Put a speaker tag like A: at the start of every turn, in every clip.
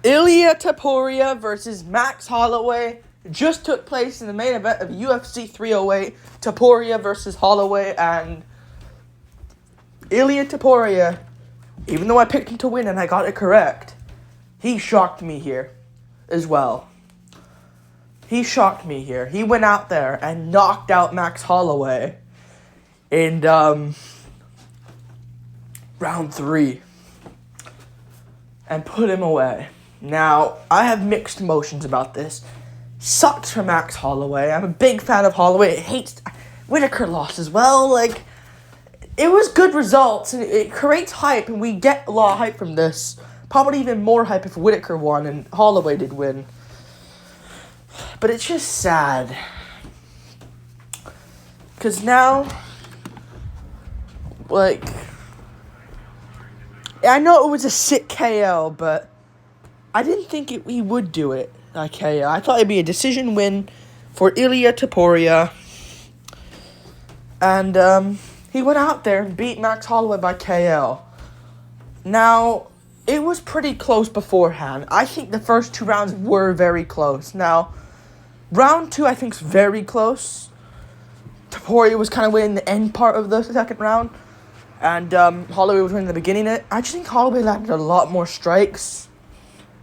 A: Ilia Topuria versus Max Holloway just took place in the main event of UFC 308. Topuria versus Holloway, and Ilia Topuria, even though I picked him to win and I got it correct, he shocked me here as well. He shocked me here. He went out there and knocked out Max Holloway in round 3 and put him away. Now, I have mixed emotions about this. Sucks for Max Holloway. I'm a big fan of Holloway. Hates Whitaker lost as well. Like, it was good results, and it creates hype, and we get a lot of hype from this. Probably even more hype if Whitaker won and Holloway did win. But it's just sad. Because now, like, I know it was a sick KO, but I didn't think he would do it like KO. I thought it'd be a decision win for Ilia Topuria. And he went out there and beat Max Holloway by KO. Now, it was pretty close beforehand. I think the first 2 rounds were very close. Now, round 2 I think is very close. Topuria was kind of winning the end part of the second round. And Holloway was winning the beginning of it. I just think Holloway landed a lot more strikes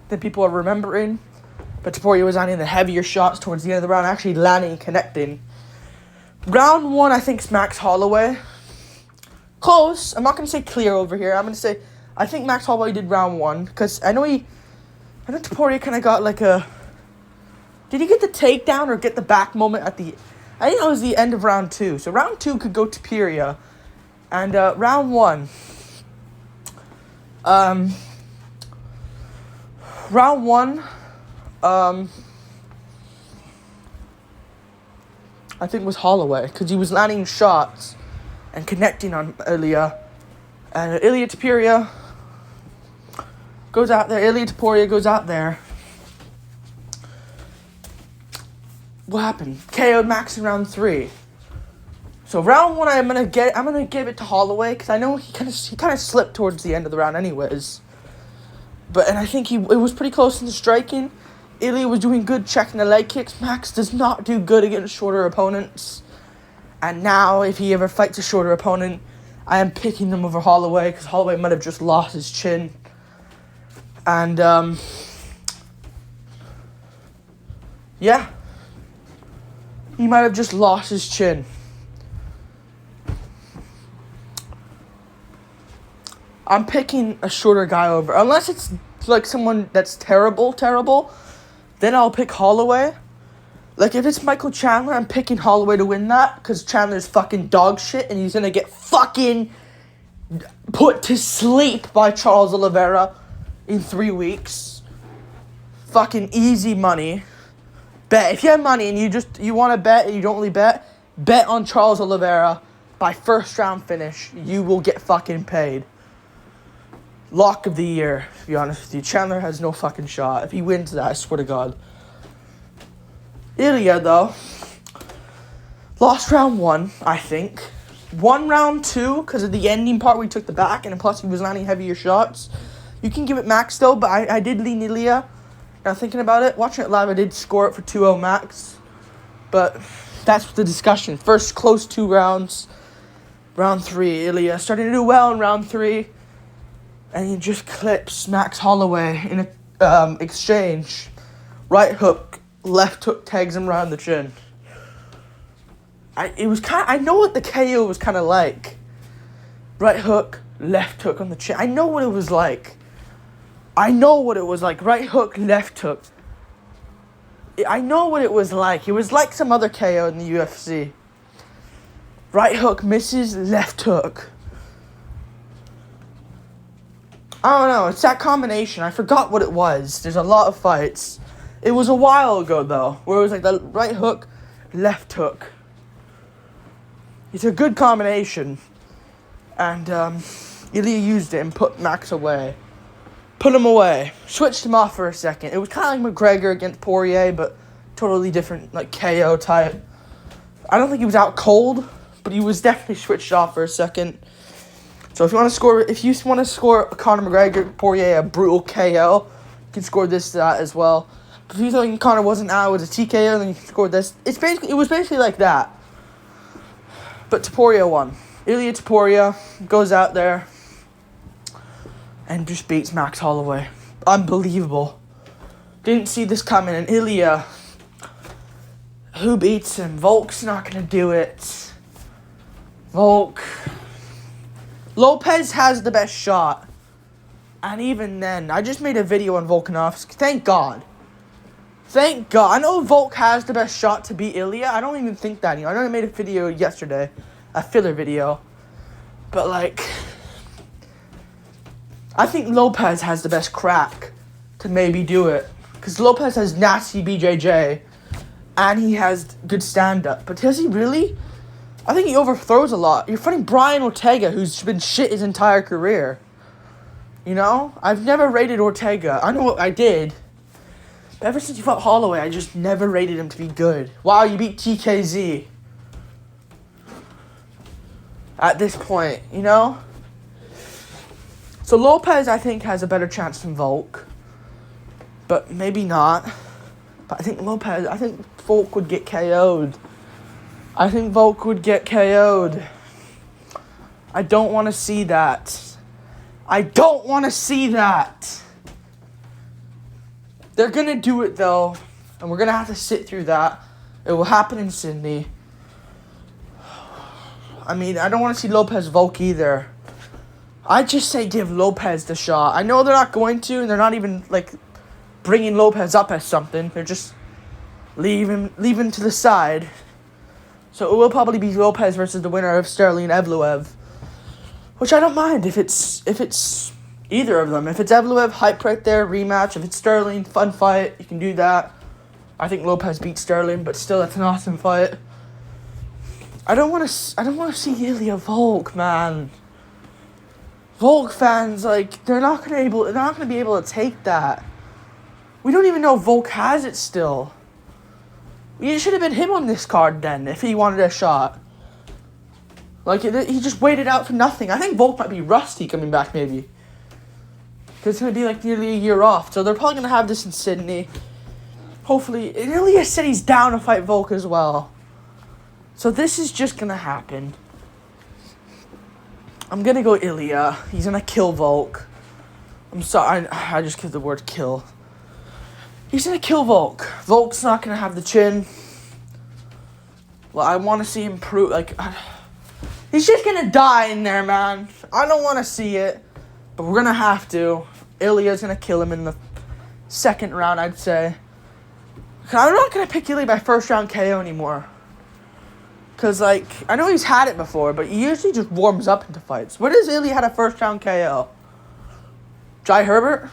A: than people are remembering. But Topuria was landing the heavier shots towards the end of the round, actually landing and connecting. Round 1, I think, is Max Holloway. Close. I'm not going to say clear over here. I'm going to say I think Max Holloway did round 1. Because I know Topuria kind of got like a... Did he get the takedown or get the back moment at the... I think that was the end of round 2. So round 2 could go to Topuria. And round 1. Round 1. I think it was Holloway, because he was landing shots and connecting on Ilia. And Ilia Topuria goes out there. Ilia Topuria goes out there. What happened? KO'd Max in round 3. So round 1, I'm gonna give it to Holloway, because I know he kind of slipped towards the end of the round, anyways. And I think it was pretty close in the striking. Ilia was doing good checking the leg kicks. Max does not do good against shorter opponents. And now, if he ever fights a shorter opponent, I am picking them over Holloway, because Holloway might have just lost his chin. And, yeah. He might have just lost his chin. I'm picking a shorter guy over. Unless it's like someone that's terrible, then I'll pick Holloway. Like, if it's Michael Chandler, I'm picking Holloway to win that, because Chandler's fucking dog shit, and he's gonna get fucking put to sleep by Charles Oliveira in 3 weeks. Fucking easy money. Bet. If you have money and you want to bet and you don't really bet on Charles Oliveira by first round finish. You will get fucking paid. Lock of the year, to be honest with you. Chandler has no fucking shot. If he wins that, I swear to God. Ilia, though, lost round 1, I think. Won round 2 because of the ending part where he took the back, and plus he was landing heavier shots. You can give it Max, though, but I did lean Ilia. Now, thinking about it, watching it live, I did score it for 2-0 Max. But that's the discussion. First close 2 rounds. Round 3, Ilia starting to do well in round 3. And he just clips Max Holloway in an exchange. Right hook, left hook, tags him around the chin. I know what the KO was kind of like. Right hook, left hook on the chin. I know what it was like. Right hook, left hook. I know what it was like. It was like some other KO in the UFC. Right hook misses, left hook. I don't know. It's that combination. I forgot what it was. There's a lot of fights. It was a while ago, though, where it was like the right hook, left hook. It's a good combination. And Ilia used it and put Max away. Put him away. Switched him off for a second. It was kind of like McGregor against Poirier, but totally different, like KO type. I don't think he was out cold, but he was definitely switched off for a second. So if you want to score Conor McGregor, Poirier a brutal KO, can score this, that as well. If you think Conor wasn't out, it was a TKO, then you can score this. It was basically like that. But Topuria won. Ilia Topuria goes out there and just beats Max Holloway. Unbelievable. Didn't see this coming. And Ilia, who beats him? Volk's not going to do it. Volk. Lopez has the best shot. And even then, I just made a video on Volkanovski. Thank God. Thank God. I know Volk has the best shot to beat Ilia. I don't even think that anymore. I know I made a video yesterday. A filler video. But, like, I think Lopez has the best crack to maybe do it. Because Lopez has nasty BJJ. And he has good stand-up. But does he really? I think he overthrows a lot. You're fighting Brian Ortega, who's been shit his entire career. You know? I've never rated Ortega. I know I did. But ever since you fought Holloway, I just never rated him to be good. Wow, you beat TKZ. At this point, you know? So Lopez, I think, has a better chance than Volk. But maybe not. But I think Volk would get KO'd. I think Volk would get KO'd. I don't want to see that. I don't want to see that. They're going to do it, though. And we're going to have to sit through that. It will happen in Sydney. I mean, I don't want to see Lopez Volk either. I just say give Lopez the shot. I know they're not going to, and they're not even, like, bringing Lopez up as something. They're just leaving to the side. So it will probably be Lopez versus the winner of Sterling Evloev. Which I don't mind if it's either of them. If it's Evloev, hype right there, rematch. If it's Sterling, fun fight, you can do that. I think Lopez beat Sterling, but still, that's an awesome fight. I don't want to see Ilia Volk, man. Volk fans, like, they're not gonna be able to take that. We don't even know if Volk has it still. It should have been him on this card then, if he wanted a shot. Like, he just waited out for nothing. I think Volk might be rusty coming back, maybe. Because it's going to be, like, nearly a year off. So they're probably going to have this in Sydney. Hopefully. And Ilia said he's down to fight Volk as well. So this is just going to happen. I'm going to go Ilia. He's going to kill Volk. I'm sorry. I just give the word kill. He's going to kill Volk. Volk's not going to have the chin. Well, I want to see him prove, like, he's just going to die in there, man. I don't want to see it. But we're going to have to. Ilia's going to kill him in the second round, I'd say. I'm not going to pick Ilia by first round KO anymore. Because, like, I know he's had it before, but he usually just warms up into fights. When has Ilia had a first round KO? Jai Herbert?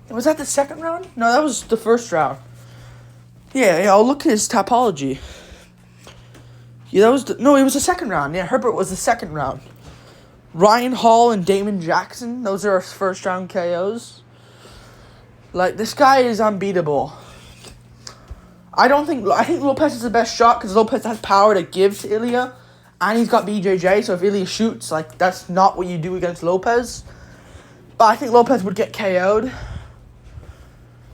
A: Was that the second round? No, that was the first round. Yeah, I'll look at his topology. Yeah, it was the second round. Yeah, Herbert was the second round. Ryan Hall and Damon Jackson, those are his first round KOs. Like, this guy is unbeatable. I think Lopez is the best shot because Lopez has power to give to Ilia. And he's got BJJ, so if Ilia shoots, like, that's not what you do against Lopez. But I think Lopez would get KO'd.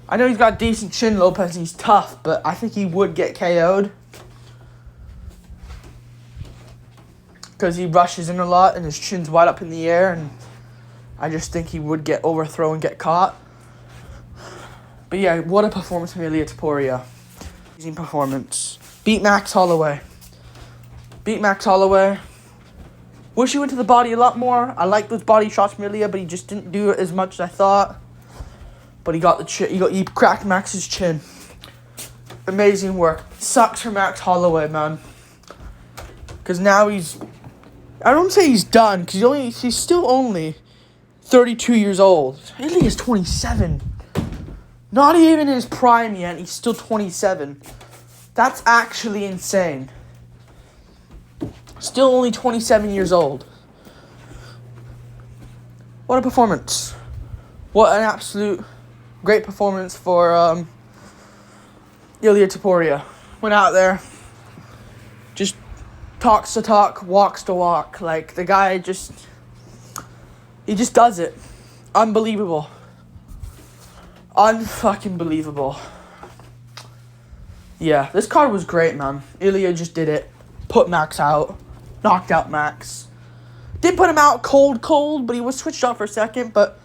A: I know he's got decent chin, Lopez, and he's tough, but I think he would get KO'd. Because he rushes in a lot and his chin's wide up in the air, and I just think he would get overthrown and get caught. But yeah, what a performance from Ilia Topuria. Amazing performance. Beat Max Holloway. Wish he went to the body a lot more. I like those body shots from Ilia, but he just didn't do it as much as I thought. But he got the chin. He cracked Max's chin. Amazing work. Sucks for Max Holloway, man. Because now I don't say he's done, because he's still only 32 years old. Ilia's 27. Not even in his prime yet, he's still 27. That's actually insane. Still only 27 years old. What a performance. What an absolute great performance for Ilia Topuria. Went out there, just talks to talk, walks to walk. Like, the guy he just does it. Unbelievable. Unfucking believable. Yeah, this card was great, man. Ilia just did it. Put Max out. Knocked out Max. Did put him out cold, but he was switched off for a second. But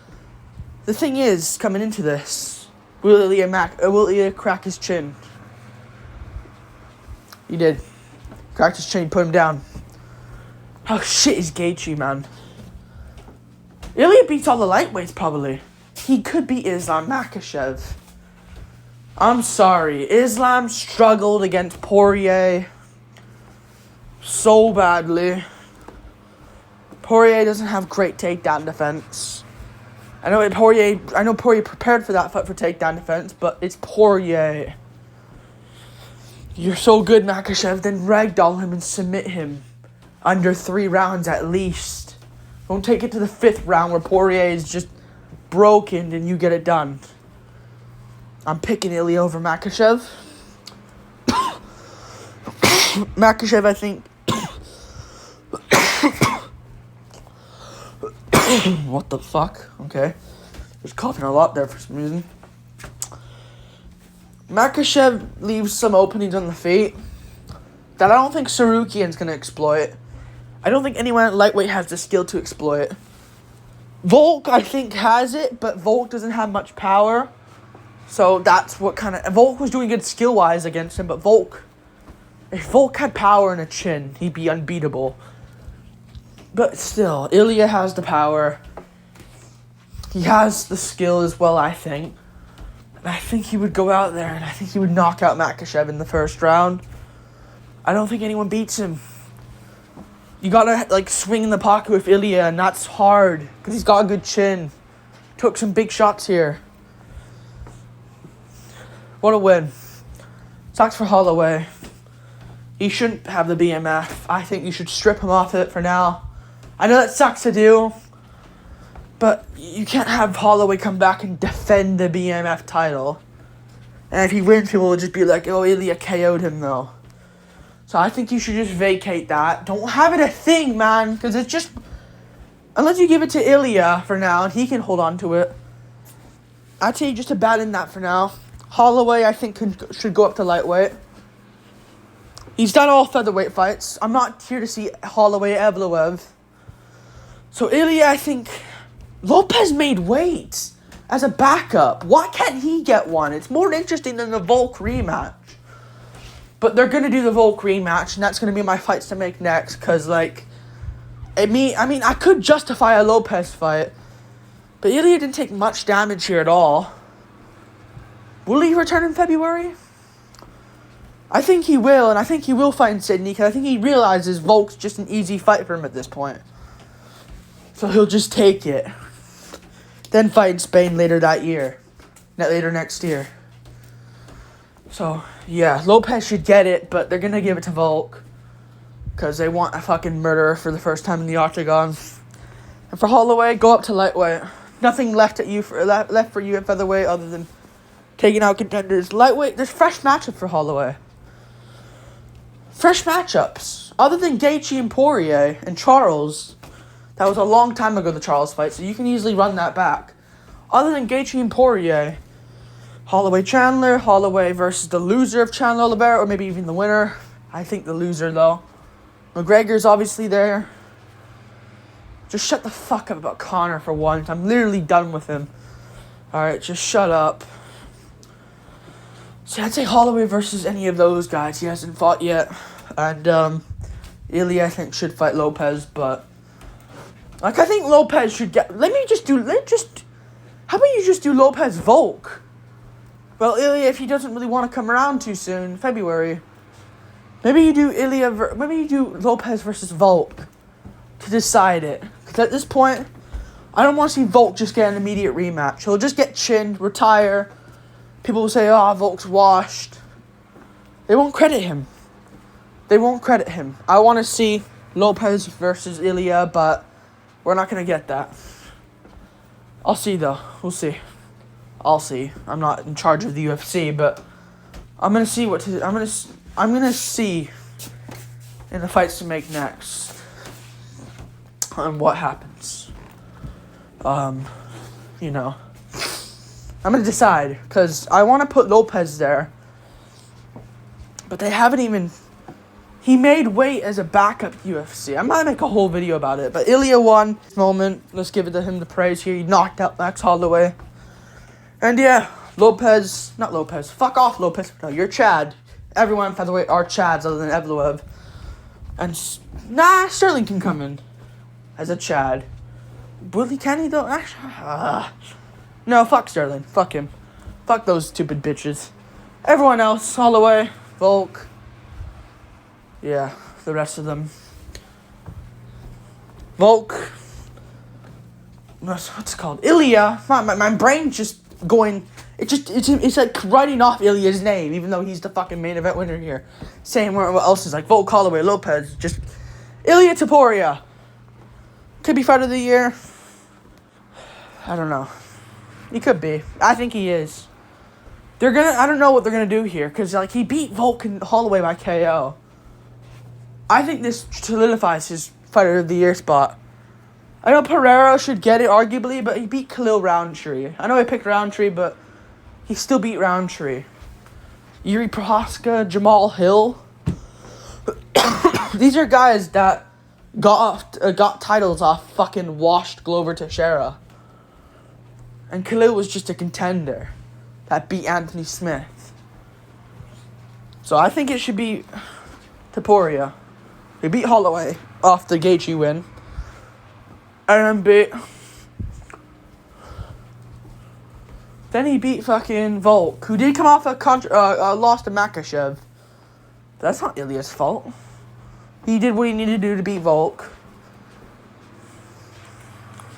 A: the thing is, coming into this, will Ilia crack his chin? He did. Cracked his chin, put him down. How shit is Gaethje, man? Ilia beats all the lightweights, probably. He could beat Islam Makhachev. I'm sorry. Islam struggled against Poirier so badly. Poirier doesn't have great takedown defense. I know Poirier prepared for that fight for takedown defense, but it's Poirier. You're so good, Makhachev, then ragdoll him and submit him under 3 rounds at least. Don't take it to the 5th round where Poirier is just broken and you get it done. I'm picking Ilia over Makhachev. Makhachev, I think. What the fuck? Okay. Was coughing a lot there for some reason. Makhachev leaves some openings on the feet that I don't think Sarukian's going to exploit. I don't think anyone at lightweight has the skill to exploit. Volk, I think, has it, but Volk doesn't have much power. So that's what kind of... Volk was doing good skill-wise against him, but Volk... If Volk had power and a chin, he'd be unbeatable. But still, Ilia has the power. He has the skill as well, I think. And I think he would go out there and I think he would knock out Makhachev in the first round. I don't think anyone beats him. You gotta, swing in the pocket with Ilia, and that's hard. Because he's got a good chin. Took some big shots here. What a win. Sucks for Holloway. He shouldn't have the BMF. I think you should strip him off it for now. I know that sucks to do, but you can't have Holloway come back and defend the BMF title. And if he wins, people will just be like, oh, Ilia KO'd him, though. So I think you should just vacate that. Don't have it a thing, man, because it's just... Unless you give it to Ilia for now, and he can hold on to it. I'd say just abandon that for now. Holloway, I think, should go up to lightweight. He's done all featherweight fights. I'm not here to see Holloway Evloev. So Ilia, I think... Lopez made weight as a backup. Why can't he get one? It's more interesting than the Volk rematch. But they're going to do the Volk rematch, and that's going to be my fights to make next. Because, I could justify a Lopez fight. But Ilia didn't take much damage here at all. Will he return in February? I think he will, and I think he will fight in Sydney, because I think he realizes Volk's just an easy fight for him at this point. So he'll just take it. Then fight in Spain later that year. Later next year. So, yeah, Lopez should get it, but they're going to give it to Volk. Because they want a fucking murderer for the first time in the octagon. And for Holloway, go up to lightweight. Nothing left for you at featherweight other than taking out contenders. Lightweight, there's fresh matchups for Holloway. Fresh matchups. Other than Gaethje and Poirier and Charles. That was a long time ago, the Charles fight, so you can easily run that back. Other than Gaethje and Poirier, Holloway Chandler, Holloway versus the loser of Chandler Oliveira, or maybe even the winner. I think the loser, though. McGregor's obviously there. Just shut the fuck up about Conor for once. I'm literally done with him. Alright, just shut up. See, I'd say Holloway versus any of those guys. He hasn't fought yet. And, Ilia, I think, should fight Lopez, but... I think Lopez should get... How about you just do Lopez Volk? Well, Ilia, if he doesn't really want to come around too soon, February, maybe you do Lopez versus Volk to decide it. Because at this point, I don't want to see Volk just get an immediate rematch. He'll just get chinned, retire. People will say, oh, Volk's washed. They won't credit him. I want to see Lopez versus Ilia, but we're not going to get that. I'll see, though. We'll see. I'll see. I'm not in charge of the UFC, but I'm gonna see I'm gonna see in the fights to make next and what happens. I'm going to decide, because I want to put Lopez there. But they haven't even... He made weight as a backup UFC. I might make a whole video about it. But Ilia won this moment. Let's give it to him the praise here. He knocked out Max Holloway. And yeah, Lopez... Not Lopez. Fuck off, Lopez. No, you're Chad. Everyone in featherweight are Chads other than Evloev. And... Sterling can come in as a Chad. Will he? Can he, though? Actually... No, fuck Sterling. Fuck him. Fuck those stupid bitches. Everyone else, Holloway, Volk. Yeah, the rest of them. Volk. What's it called? Ilia. My brain's just going... It's like writing off Ilia's name, even though he's the fucking main event winner here. Saying what else is like Volk, Holloway, Lopez. Just... Ilia Topuria. Could be fight of the year. I don't know. He could be. I think he is. I don't know what they're gonna do here, because like he beat Volk and Holloway by KO. I think this solidifies his fighter of the year spot. I know Pereira should get it arguably, but he beat Khalil Roundtree. I know he picked Roundtree, but he still beat Roundtree. Yuri Prohaska, Jamal Hill. These are guys that got titles off fucking washed Glover Teixeira. And Khalil was just a contender that beat Anthony Smith. So I think it should be Topuria. He beat Holloway off the Gaethje win. And then he beat fucking Volk, who did come off a loss to Makhachev. That's not Ilia's fault. He did what he needed to do to beat Volk.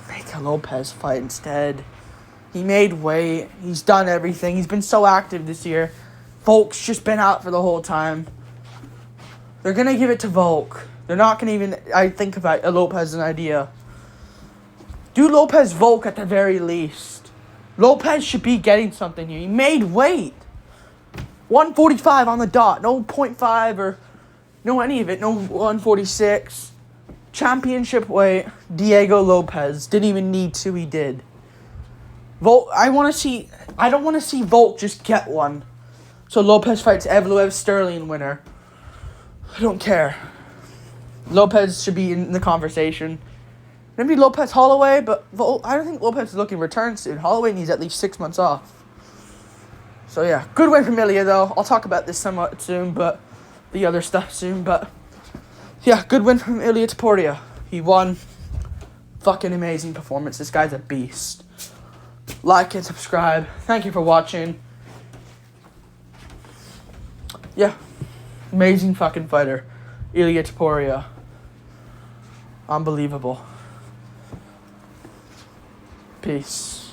A: Make a Lopez fight instead. He made weight. He's done everything. He's been so active this year. Volk's just been out for the whole time. They're going to give it to Volk. They're not going to even... I think about Lopez an idea. Do Lopez Volk at the very least. Lopez should be getting something here. He made weight. 145 on the dot. No 0.5 or... No any of it. No 146. Championship weight. Diego Lopez. Didn't even need to. He did. Volk, I don't want to see Volk just get one. So Lopez fights Evloev Sterling winner. I don't care. Lopez should be in the conversation. Maybe Lopez Holloway, but I don't think Lopez is looking to return soon. Holloway needs at least 6 months off. So yeah, good win from Ilia though. I'll talk about this somewhat soon, but the other stuff soon. But yeah, good win from Ilia Topuria. He won. Fucking amazing performance. This guy's a beast. Like and subscribe. Thank you for watching. Yeah. Amazing fucking fighter. Ilia Topuria. Unbelievable. Peace.